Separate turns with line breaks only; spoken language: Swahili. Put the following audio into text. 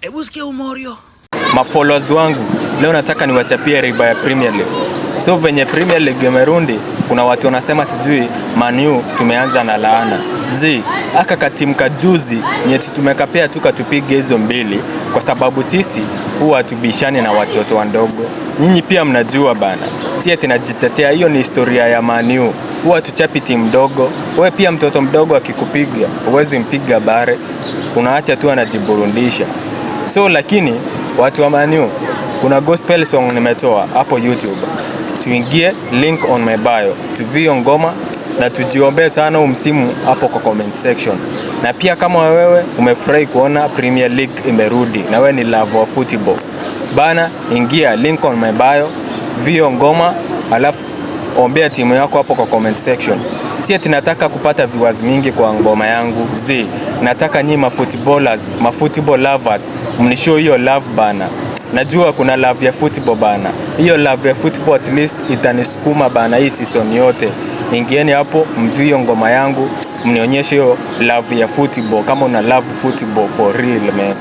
Hebu sikia umorio.
Mafollowers wangu, leo nataka niwachapie riba ya Premier League. So venye Premier League imerundi, kuna watu wanasema sijui Man U tumeanza na laana. Aka katimu kajuzi nyeti tumekapea tukatupige hizo mbili kwa sababu sisi huwa tubishani na watoto wandogo. Nyinyi pia mnajua bana. Si eti najitetea, hiyo ni historia ya Man U. Huwa tuchapi timu ndogo. Wewe pia mtoto mdogo akikupiga, huwezi mpiga bare. Unaacha tu anajiburundisha. So lakini watu wa Man U, kuna gospel song nimetoa hapo YouTube. Tuingie link on my bio. Tuvio ngoma na tujiombee sana msimu hapo kwa comment section. Na pia kama wewe umefurahi kuona Premier League imerudi na wewe ni love wa football, bana ingia link on my bio, vio ngoma, alafu ombea timu yako hapo kwa comment section. Si eti nataka kupata viewers mingi kwa ngoma yangu. Nataka nyinyi football lovers mnishow hiyo love bana. Najua kuna love ya football bana. Hiyo love ya football at least itanisukuma bana hii season yote. Ingieni hapo mvio ngoma yangu, mnionyeshe hiyo love ya football kama una love football for real man.